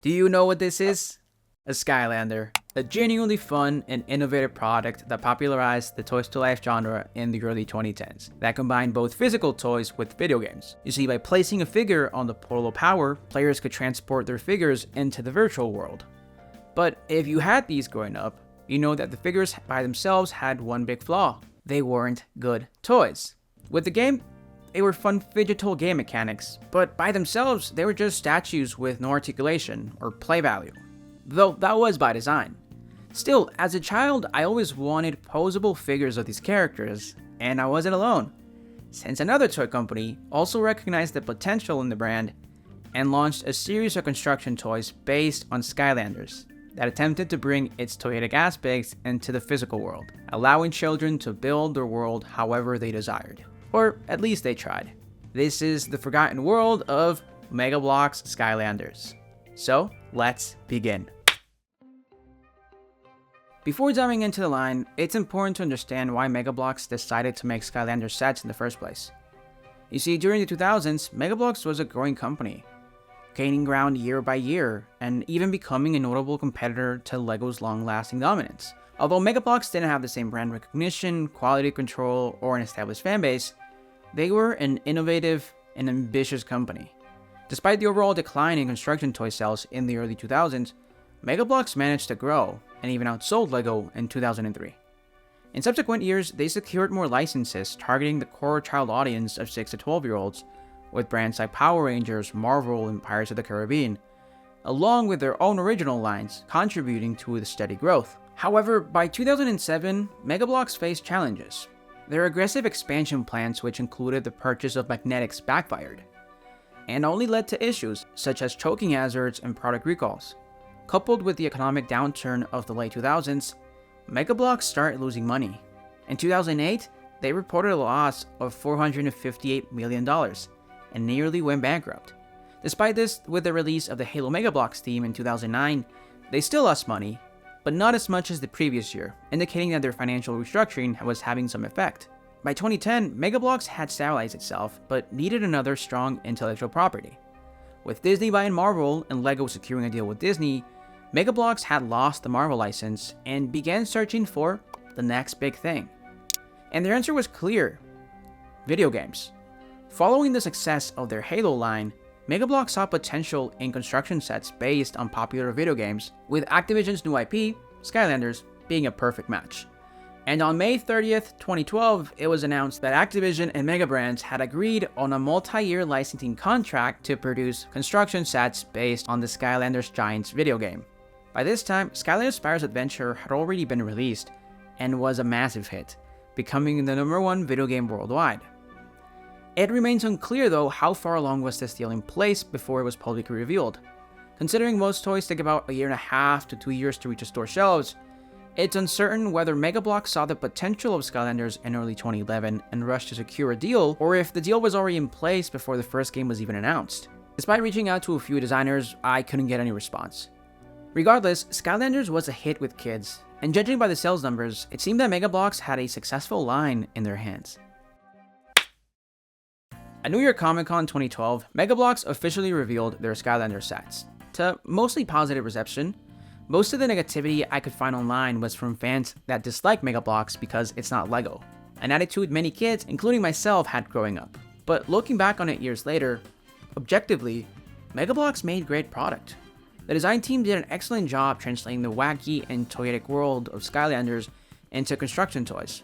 Do you know what this is? A Skylander, a genuinely fun and innovative product that popularized the Toys to Life genre in the early 2010s, that combined both physical toys with video games. You see, by placing a figure on the portal of power, players could transport their figures into the virtual world. But if you had these growing up, you know that the figures by themselves had one big flaw. They weren't good toys. With the game, they were fun digital game mechanics, but by themselves, they were just statues with no articulation or play value. Though that was by design. Still, as a child, I always wanted posable figures of these characters, and I wasn't alone, since another toy company also recognized the potential in the brand and launched a series of construction toys based on Skylanders that attempted to bring its toyetic aspects into the physical world, allowing children to build their world however they desired. Or at least they tried. This is the forgotten world of Mega Bloks Skylanders. So, let's begin. Before diving into the line, it's important to understand why Mega Bloks decided to make Skylanders sets in the first place. You see, during the 2000s, Mega Bloks was a growing company, gaining ground year by year, and even becoming a notable competitor to LEGO's long-lasting dominance. Although Mega Bloks didn't have the same brand recognition, quality control, or an established fanbase, they were an innovative and ambitious company. Despite the overall decline in construction toy sales in the early 2000s, Mega Bloks managed to grow and even outsold LEGO in 2003. In subsequent years, they secured more licenses targeting the core child audience of 6 to 12-year-olds, with brands like Power Rangers, Marvel, and Pirates of the Caribbean, along with their own original lines, contributing to the steady growth. However, by 2007, Mega Bloks faced challenges. Their aggressive expansion plans, which included the purchase of Magnetics, backfired, and only led to issues such as choking hazards and product recalls. Coupled with the economic downturn of the late 2000s, Mega Bloks started losing money. In 2008, they reported a loss of $458 million and nearly went bankrupt. Despite this, with the release of the Halo Mega Bloks theme in 2009, they still lost money, but not as much as the previous year, indicating that their financial restructuring was having some effect. By 2010, Mega Bloks had stabilized itself, but needed another strong intellectual property. With Disney buying Marvel and LEGO securing a deal with Disney, Mega Bloks had lost the Marvel license and began searching for the next big thing. And their answer was clear: video games. Following the success of their Halo line, Mega Bloks saw potential in construction sets based on popular video games, with Activision's new IP, Skylanders, being a perfect match. And on May 30th, 2012, it was announced that Activision and Mega Brands had agreed on a multi-year licensing contract to produce construction sets based on the Skylanders Giants video game. By this time, Skylanders Spyro's Adventure had already been released and was a massive hit, becoming the #1 video game worldwide. It remains unclear though how far along was this deal in place before it was publicly revealed. Considering most toys take about a year and a half to 2 years to reach the store shelves, it's uncertain whether Mega Bloks saw the potential of Skylanders in early 2011 and rushed to secure a deal, or if the deal was already in place before the first game was even announced. Despite reaching out to a few designers, I couldn't get any response. Regardless, Skylanders was a hit with kids, and judging by the sales numbers, it seemed that Mega Bloks had a successful line in their hands. At New York Comic Con 2012, Mega Bloks officially revealed their Skylanders sets. To mostly positive reception, most of the negativity I could find online was from fans that dislike Mega Bloks because it's not LEGO, an attitude many kids, including myself, had growing up. But looking back on it years later, objectively, Mega Bloks made great product. The design team did an excellent job translating the wacky and toyetic world of Skylanders into construction toys.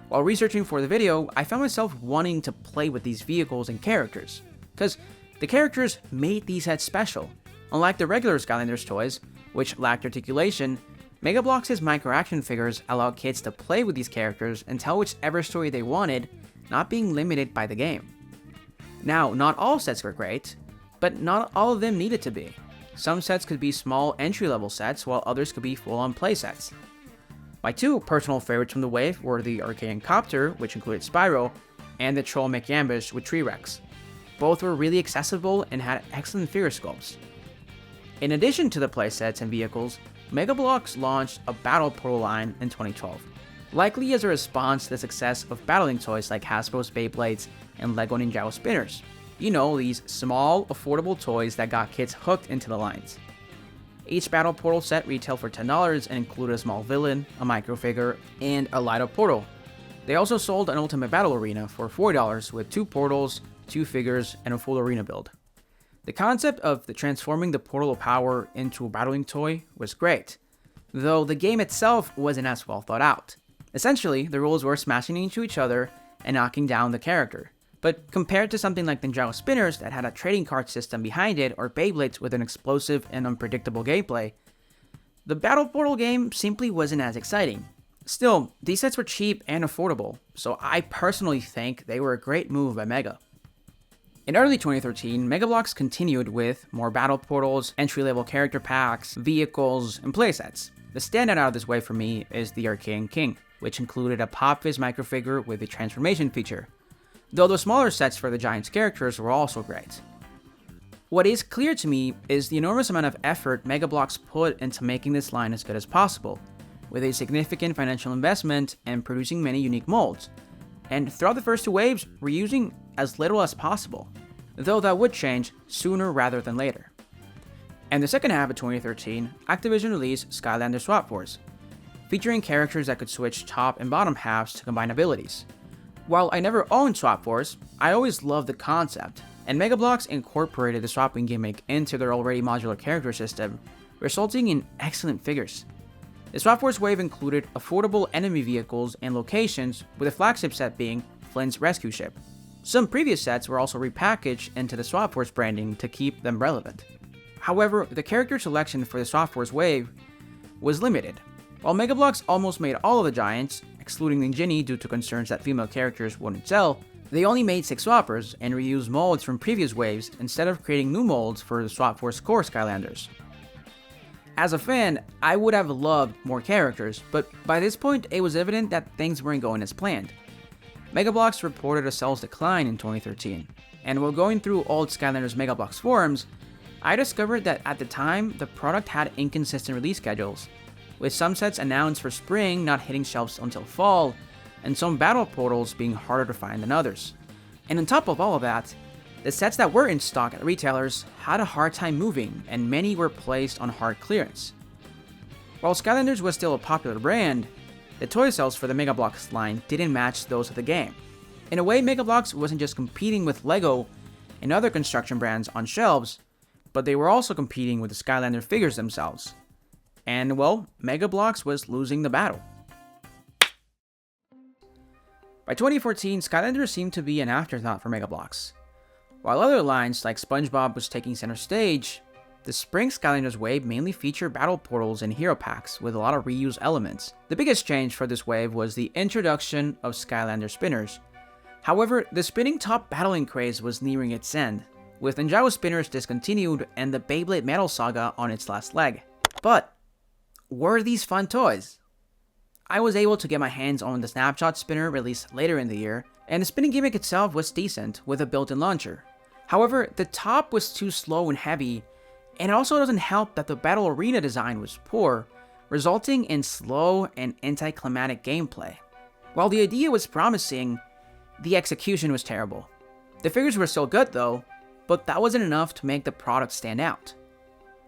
While researching for the video, I found myself wanting to play with these vehicles and characters, because the characters made these sets special. Unlike the regular Skylanders toys, which lacked articulation, Mega Bloks' micro-action figures allowed kids to play with these characters and tell whichever story they wanted, not being limited by the game. Now, not all sets were great, but not all of them needed to be. Some sets could be small entry-level sets, while others could be full-on play sets. My two personal favorites from the wave were the Archaean Copter, which included Spyro, and the Troll McYambish with T-Rex. Both were really accessible and had excellent figure sculpts. In addition to the playsets and vehicles, Mega Bloks launched a Battle Portal line in 2012, likely as a response to the success of battling toys like Hasbro's Beyblades and LEGO Ninjago Spinners. You know, these small, affordable toys that got kids hooked into the lines. Each battle portal set retailed for $10 and included a small villain, a microfigure, and a light-up portal. They also sold an Ultimate Battle Arena for $40 with 2 portals, 2 figures, and a full arena build. The concept of transforming the portal of power into a battling toy was great, though the game itself wasn't as well thought out. Essentially, the rules were smashing into each other and knocking down the character. But compared to something like Ninjago Spinners that had a trading card system behind it, or Beyblades with an explosive and unpredictable gameplay, the Battle Portal game simply wasn't as exciting. Still, these sets were cheap and affordable, so I personally think they were a great move by Mega. In early 2013, Mega Bloks continued with more battle portals, entry-level character packs, vehicles, and playsets. The standout out of this wave for me is the Arcane King, which included a Pop Fizz microfigure with a transformation feature, though the smaller sets for the Giants characters were also great. What is clear to me is the enormous amount of effort Mega Bloks put into making this line as good as possible, with a significant financial investment and producing many unique molds, and throughout the first 2 waves, reusing as little as possible, though that would change sooner rather than later. In the second half of 2013, Activision released Skylanders Swap Force, featuring characters that could switch top and bottom halves to combine abilities. While I never owned Swap Force, I always loved the concept, and Mega Bloks incorporated the swapping gimmick into their already modular character system, resulting in excellent figures. The Swap Force wave included affordable enemy vehicles and locations, with the flagship set being Flynn's rescue ship. Some previous sets were also repackaged into the Swap Force branding to keep them relevant. However, the character selection for the Swap Force wave was limited. While Mega Bloks almost made all of the Giants, excluding Ninjini due to concerns that female characters wouldn't sell, they only made 6 swappers and reused molds from previous waves instead of creating new molds for the Swap Force core Skylanders. As a fan, I would have loved more characters, but by this point it was evident that things weren't going as planned. Mega Bloks reported a sales decline in 2013, and while going through old Skylanders Mega Bloks forums, I discovered that at the time the product had inconsistent release schedules, with some sets announced for spring not hitting shelves until fall, and some battle portals being harder to find than others. And on top of all of that, the sets that were in stock at retailers had a hard time moving, and many were placed on hard clearance. While Skylanders was still a popular brand, the toy sales for the Mega Bloks line didn't match those of the game. In a way, Mega Bloks wasn't just competing with LEGO and other construction brands on shelves, but they were also competing with the Skylander figures themselves. And well, Mega Bloks was losing the battle. By 2014, Skylanders seemed to be an afterthought for Mega Bloks. While other lines like SpongeBob was taking center stage, the spring Skylanders wave mainly featured battle portals and hero packs with a lot of reuse elements. The biggest change for this wave was the introduction of Skylander Spinners. However, the spinning top battling craze was nearing its end, with Ninjago Spinners discontinued and the Beyblade Metal Saga on its last leg. But were these fun toys? I was able to get my hands on the Snapshot Spinner released later in the year, and the spinning gimmick itself was decent with a built-in launcher. However, the top was too slow and heavy, and it also doesn't help that the battle arena design was poor, resulting in slow and anticlimactic gameplay. While the idea was promising, the execution was terrible. The figures were still good though, but that wasn't enough to make the product stand out.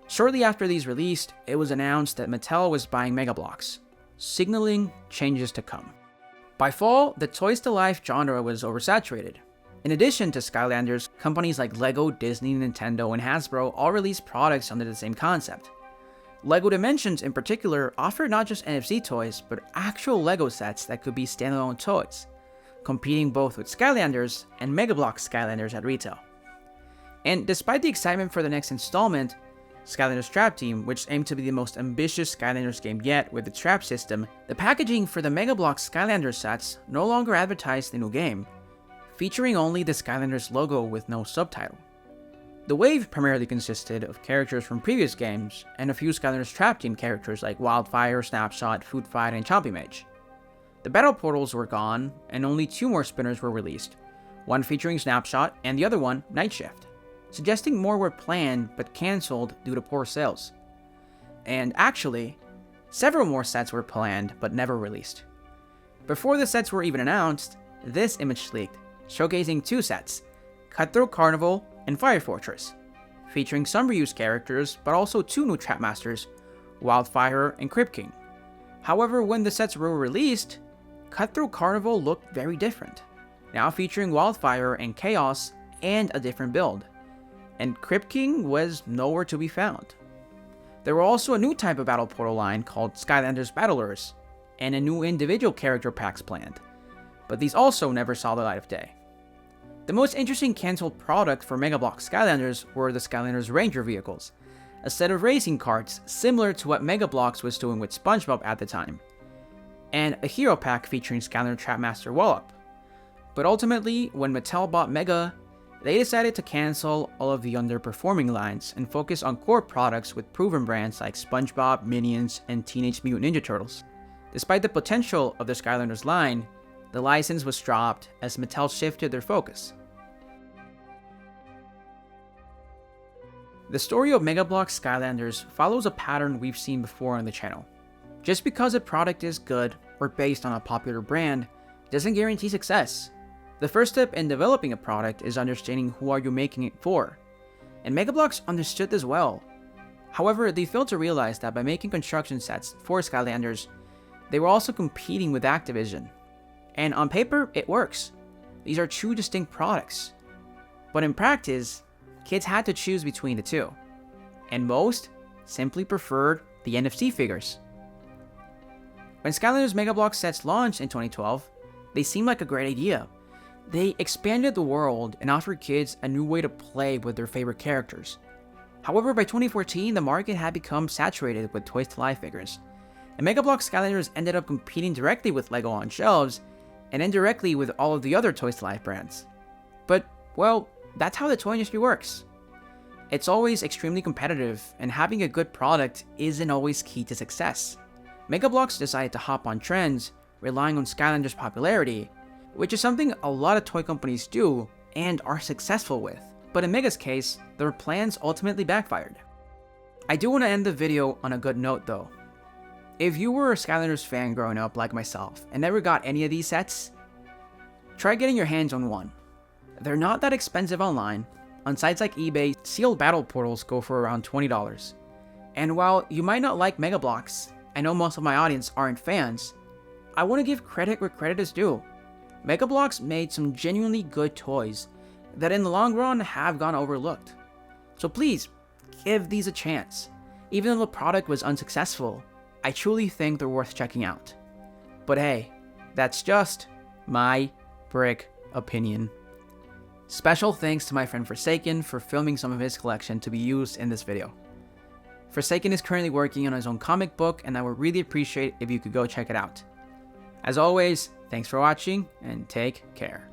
Shortly after these released, it was announced that Mattel was buying Mega Bloks, signaling changes to come. By fall, the Toys to Life genre was oversaturated. In addition to Skylanders, companies like LEGO, Disney, Nintendo, and Hasbro all released products under the same concept. LEGO Dimensions in particular offered not just NFC toys, but actual LEGO sets that could be standalone toys, competing both with Skylanders and Mega Bloks Skylanders at retail. And despite the excitement for the next installment, Skylanders Trap Team, which aimed to be the most ambitious Skylanders game yet with its trap system, the packaging for the Mega Bloks Skylanders sets no longer advertised the new game, featuring only the Skylanders logo with no subtitle. The wave primarily consisted of characters from previous games, and a few Skylanders Trap Team characters like Wildfire, Snapshot, Food Fight, and Chompy Mage. The battle portals were gone, and only 2 more spinners were released, one featuring Snapshot and the other one Night Shift, suggesting more were planned but cancelled due to poor sales. And actually, several more sets were planned but never released. Before the sets were even announced, this image leaked, showcasing 2 sets, Cutthroat Carnival and Fire Fortress, featuring some reused characters, but also 2 new Trap Masters, Wildfire and Crypt King. However, when the sets were released, Cutthroat Carnival looked very different, now featuring Wildfire and Chaos and a different build, and Crypt King was nowhere to be found. There were also a new type of Battle Portal line called Skylanders Battlers, and a new individual character packs planned, but these also never saw the light of day. The most interesting cancelled product for Mega Bloks Skylanders were the Skylanders Ranger vehicles, a set of racing carts similar to what Mega Bloks was doing with SpongeBob at the time, and a hero pack featuring Skylander Trapmaster Wallop. But ultimately, when Mattel bought Mega, they decided to cancel all of the underperforming lines and focus on core products with proven brands like SpongeBob, Minions, and Teenage Mutant Ninja Turtles. Despite the potential of the Skylanders line, the license was dropped as Mattel shifted their focus. The story of Mega Bloks Skylanders follows a pattern we've seen before on the channel. Just because a product is good or based on a popular brand doesn't guarantee success. The first step in developing a product is understanding who are you making it for, and Mega Bloks understood this well. However, they failed to realize that by making construction sets for Skylanders, they were also competing with Activision. And on paper, it works. These are 2 distinct products. But in practice, kids had to choose between the 2, and most simply preferred the NFC figures. When Skylanders Mega Bloks sets launched in 2012, they seemed like a great idea. They expanded the world and offered kids a new way to play with their favorite characters. However, by 2014, the market had become saturated with Toys to Life figures, and Mega Bloks Skylanders ended up competing directly with LEGO on shelves, and indirectly with all of the other Toys to Life brands. But, well, that's how the toy industry works. It's always extremely competitive, and having a good product isn't always key to success. Mega Bloks decided to hop on trends, relying on Skylanders' popularity, which is something a lot of toy companies do and are successful with. But in Mega's case, their plans ultimately backfired. I do want to end the video on a good note though. If you were a Skylanders fan growing up like myself and never got any of these sets, try getting your hands on one. They're not that expensive online. On sites like eBay, sealed battle portals go for around $20. And while you might not like Mega Bloks, I know most of my audience aren't fans, I want to give credit where credit is due. Mega Bloks made some genuinely good toys that in the long run have gone overlooked. So please, give these a chance. Even though the product was unsuccessful, I truly think they're worth checking out. But hey, that's just my brick opinion. Special thanks to my friend Forsaken for filming some of his collection to be used in this video. Forsaken is currently working on his own comic book, and I would really appreciate if you could go check it out. As always, thanks for watching, and take care.